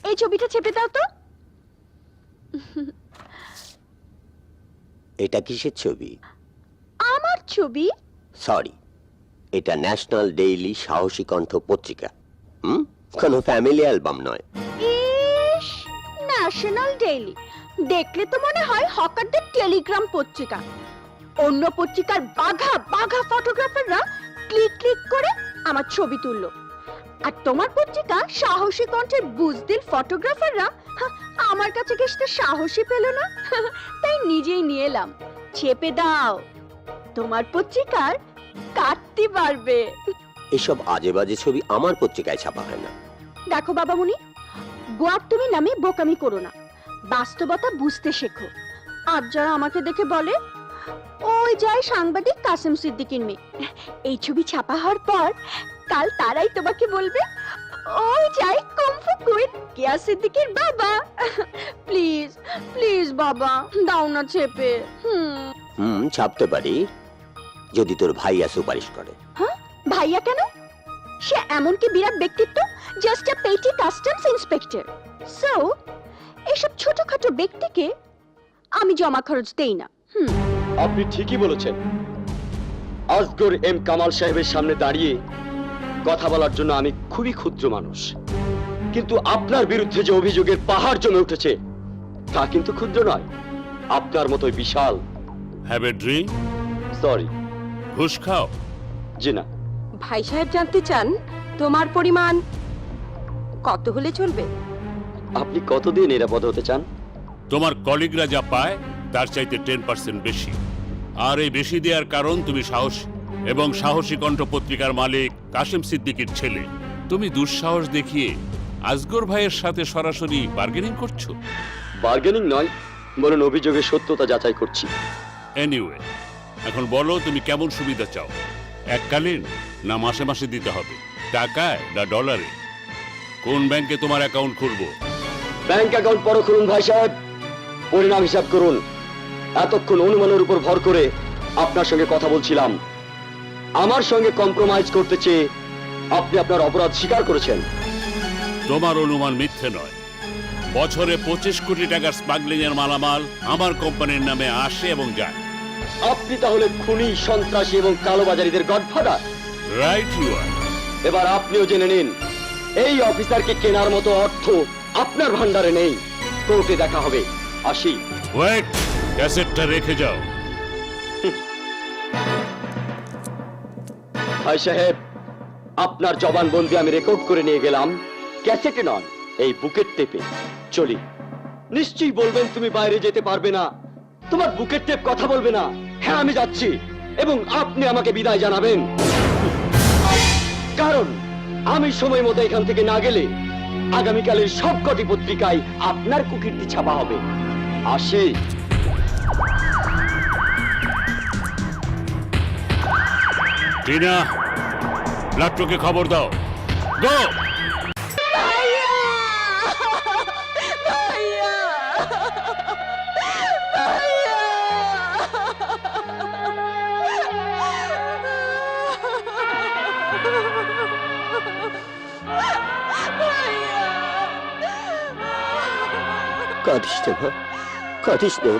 এই ছবিটা চেপে দাও তো। এটা কিসের ছবি? আমার ছবি। সরি, এটা ন্যাশনাল ডেইলি সাহসী কণ্ঠ পত্রিকা, কোনো ফ্যামিলি অ্যালবাম নয়। ইস, ন্যাশনাল ডেইলি দেখলে তো মনে হয় হকারদের টেলিগ্রাম পত্রিকা। অন্য পত্রিকার বাঘা বাঘা ফটোগ্রাফাররা ক্লিক ক্লিক করে আমার ছবি তুললো, আর তোমার পত্রিকা সাহসী কণ্ঠের বুজদিল ফটোগ্রাফাররা আমার কাছে ঘেঁষতে সাহসী পেল না, তাই নিজেই নিয়ে এলাম। চেপে দাও, তোমার পত্রিকার কাটতে পারবে। এসব আজে বাজে ছবি আমার পত্রিকায় ছাপা হয় না। দেখো বাবামণি, গোয়ার তুমি নামে বোকামি করো না, বাস্তবতা বুঝতে শেখো। আজ যারা আমাকে দেখে বলে ওই যায় সাংবাদিক কাসেম সিদ্দিকীর মেয়ে, এই ছবি ছাপা হওয়ার পর কাল তারাই তোমাকে বলবে ওই যাই কুমফু কুইন কেয়া সিদ্দিকীর বাবা। প্লিজ প্লিজ বাবা, দাও না চেপে। ছাপতে পারি যদি তোর ভাইয়া সুপারিশ করে। হ্যাঁ, ভাইয়া কেন? সে এমন কি বিরাট ব্যক্তিত্ব, জাস্ট আ পেটি কাস্টমস ইন্সপেক্টর। সো এসব ছোটখাটো ব্যক্তিকে আমি জমা খরচ দেই না। আপনি ঠিকই বলেছেন। আসগর এম কামাল সাহেবের সামনে দাঁড়িয়ে কথা বলার জন্য আমি খুবই ক্ষুদ্র মানুষ, কিন্তু আপনার বিরুদ্ধে যে অভিযোগের পাহাড় জমে উঠেছে তা কিন্তু ক্ষুদ্র নয়, আপনার মতোই বিশাল। Have a drink? সরি। ঘুষ খাও? জি না। ভাই সাহেব জানতে চান তোমার পরিমাণ কত হলে চলবে? আপনি কতদিন নিরাপদ হতে চান? তোমার কলিগরা যা পায় তার চাইতে 10% বেশি। আর এই বেশি দেওয়ার কারণ তুমি সাহসী, এবং সাহসী কণ্ঠ পত্রিকার মালিক কাসেম সিদ্দিকীর ছেলে। তুমি দুঃসাহস দেখিয়ে আসগর ভাইয়ের সাথে সরাসরি বার্গেনিং করছো। বার্গেনিং নয়, বরং অভিযোগের সত্যতা যাচাই করছি। এনিওয়ে, এখন বলো তুমি কেমন সুবিধা চাও? এককালীন না মাসে মাসে দিতে হবে? টাকায় না ডলারে? কোন ব্যাংকে তোমার অ্যাকাউন্ট খুলবো? ব্যাংক অ্যাকাউন্ট পরে খুলুন ভাই সাহেব, পরিণাম হিসাব করুন। এতক্ষণ অনুমানের উপর ভর করে আপনার সঙ্গে কথা বলছিলাম। আমার সঙ্গে কম্প্রোমাইজ করতে চেয়ে আপনি আপনার অপরাধ স্বীকার করেছেন। তোমার অনুমান মিথ্যে নয়। বছরে 25 কোটি টাকার স্মাগলিং এর মালামাল আমার কোম্পানির নামে আসে এবং যায়। আপনি তাহলে খুনি, সন্ত্রাসী এবং কালোবাজারিদের গডফাদার। Right you are. এবার আপনিও জেনে নিন, এই অফিসারকে কেনার মতো অর্থ আপনার ভান্ডারে নেই। কোর্টে দেখা হবে, আসি। ওয়েট, ক্যাসেটটা রেখে যাও। ভাই সাহেব, আপনার জবানবন্দি আমি রেকর্ড করে নিয়ে গেলাম, ক্যাসেটে নয়, এই বুকের টেপে। চলি। নিশ্চয়ই বলবেন তুমি বাইরে যেতে পারবে না, তোমার বুকের টেপ কথা বলবে না। হ্যাঁ, আমি যাচ্ছি, এবং আপনি আমাকে বিদায় জানাবেন, কারণ আমি সময় মতো এখান থেকে না গেলে আগামীকালের সবকটি পত্রিকায় আপনার কুকীর্তি ছাপা হবে। আসি। টিনা, লাট্টুকে খবর দাও। গো! ভাইয়া! ভাইয়া! ভাইয়া! কাঁদিস না মা, কাঁদিস না।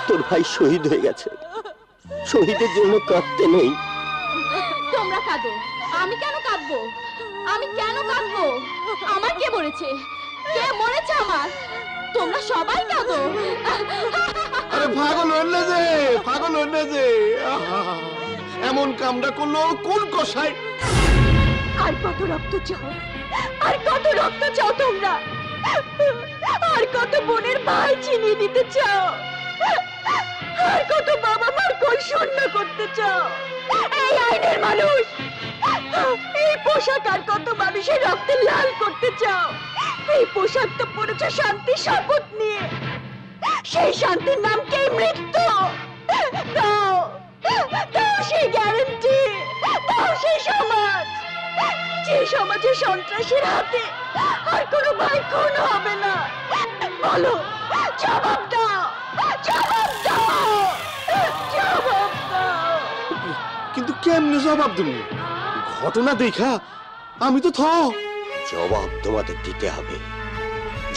তোর ভাই শহীদ হয়ে গেছে, শহীদের জন্য কাঁদতে নেই। তোমরা কাঁদো, আমি কেন কাঁদবো? আমি কেন কাঁদবো? আমার কে মরেছে? কে মরেছে আমার? তোমরা সবাই কাঁদো। আরে পাগল হল না যে, পাগল হল না যে। আহা, এমন কামটা করলো কোন কষাই? আর কত রক্ত চাও? আর কত রক্ত চাও তোমরা? আর কত বোনের ভাই চিনিয়ে দিতে চাও? আর কত বাবা মার কোল শূন্য করতে চাও? এই আইনের মানুষ, এই পোশাক আর কত মানুষের রক্তে লাল করতে চাও? এই পোশাক তো পড়েছে শান্তির শপথ নিয়ে, সেই শান্তির নাম কি মৃত্যু? দাও, দাও সেই গ্যারান্টি, দাও সেই সমাজ, যে সমাজে সন্ত্রাসীর হাতে আর কোনো ভাই খুন হবে না। বলো, জবাব দাও, জবাব দাও, জবাব দাও। কিন্তু কেমনে জবাব দেব? ঘটনা দেখা আমি তো জবাব তোমাদের দিতে হবে,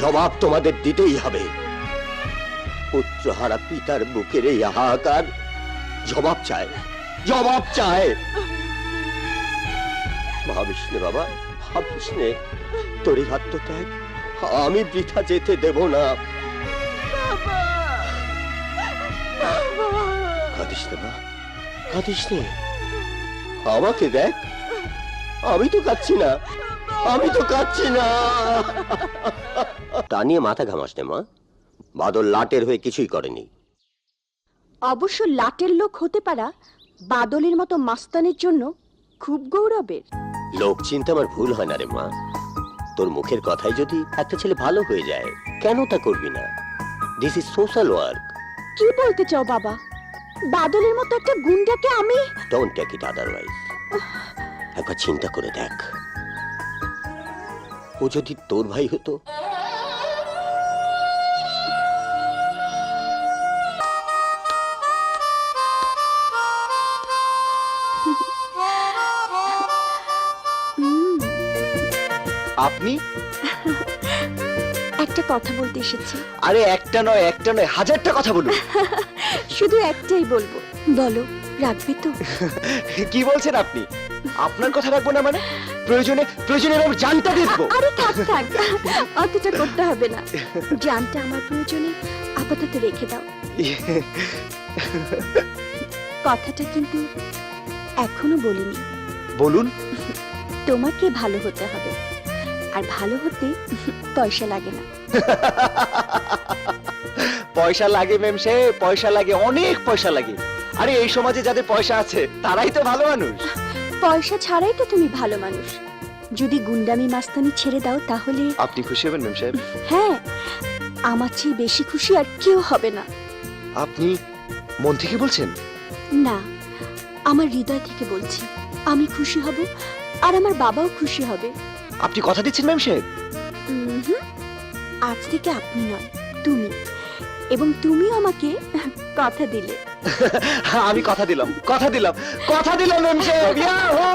জবাব তোমাদের দিতেই হবে। পুত্রহারা পিতার বুকের এই হাহাকার জবাব চায়, জবাব চায়। ভাবিস নে বাবা, ভাবিস নে, তোর এই আত্মত্যাগ আমি বৃথা যেতে দেব না। কাঁদিস নে মা, কাঁদিস নে। আমাকে দেখ, আমি তো কাঁদছি না, আমি তো কাঁদছি না। তা নিয়ে মাথা ঘামাস নে মা, বাদল লাটের হয়ে কিছুই করেনি। অবশ্য লাটের লোক হতে পারা বাদলের মতো মাস্তানের জন্য খুব গৌরবের। লোক চিন্তা আমার ভুল হয় না রে মা। তোর মুখের কথাই যদি একটা ছেলে ভালো হয়ে যায়, কেন তা করবি না? This is social work. কি বলতে চাও বাবা? বাদলের মতো একটা গুন্ডাকে আমি? Don't take it otherwise. একবার চিন্তা করে দেখ, ও যদি তোর ভাই হতো। আপনি? একটা কথা বলতে এসেছি। আরে একটা নয়, একটা নয়, হাজারটা কথা বলুন। শুধু একটাই বলবো, বলো রাখবি তো? কি বলছেন আপনি? আপনার কথা রাখবো না মানে? প্রয়োজনে প্রয়োজনে আমি জানটা দিয়ে দেবো। আরে থাক থাক, অতটা করতে হবে না। জানটা আমার প্রয়োজনে আপাতত রেখে দাও। কথাটা কিন্তু এখনো বলিনি। বলুন। তোমাকে ভালো হতে হবে, আর ভালো হতে পয়সা লাগে না। পয়সা লাগে ম্যাম সাহেব, পয়সা লাগে, অনেক পয়সা লাগে। আরে এই সমাজে যাদের পয়সা আছে তারাই তো ভালো মানুষ। পয়সা ছাড়াই তো তুমি ভালো মানুষ। যদি গুন্ডামি মাস্তানি ছেড়ে দাও তাহলে আপনি খুশি হবেন ম্যাম সাহেব? হ্যাঁ, আমার চেয়ে বেশি খুশি আর কেউ হবে না। আপনি মন থেকে বলছেন? না, আমার হৃদয় থেকে বলছি। আমি খুশি হব, আর আমার বাবাও খুশি হবে। আপনি কথা দিচ্ছেন ম্যাম সাহেব? হুম, আজ থেকে আপনি নয়, তুমি, এবং তুমিও আমাকে কথা দিলে। আমি কথা দিলাম, কথা দিলাম, কথা দিলাম ম্যাম সাহেব। ইয়াহু!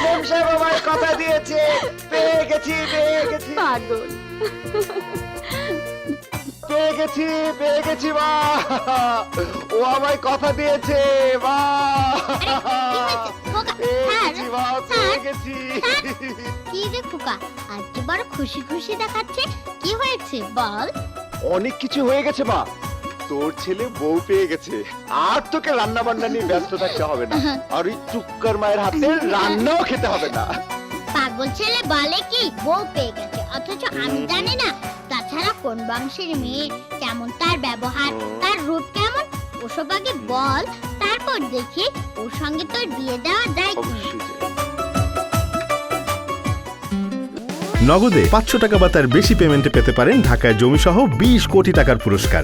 ম্যাম সাহেব আমায় কথা দিয়েছে। পেয়ে গেছি, পেয়ে গেছি, পাগল। পেয়ে গেছি, পেয়ে গেছি মা। ও আমায় কথা দিয়েছে মা। পেয়ে গেছি মা, পেয়ে গেছি। কি রে খোকা, আজকে বড় খুশি খুশি দেখাচ্ছে, কি হয়েছে বল? অনেক কিছু হয়ে গেছে মা। তোর ছেলে বউ পেয়ে গেছে, আর তোকে রান্না বান্না নিয়ে ব্যস্ত থাকতে হবে না, আর ওই টুক্কার মায়ের হাতে রান্নাও খেতে হবে না। পাগল ছেলে বলে কি বউ পেয়ে গেছে, অথচ আমি জানি না। তাছাড়া কোন বংশের মেয়ে, কেমন তার ব্যবহার, তার রূপ কেমন, ওসব আগে বল, তারপর দেখি ওর সঙ্গে তোর বিয়ে দেওয়া যায় কি। অবশ্যই যে। নগদে 500 টাকা বা তার বেশি পেমেন্টে পেতে পারেন ঢাকায় জমিসহ 20 কোটি টাকার পুরস্কার।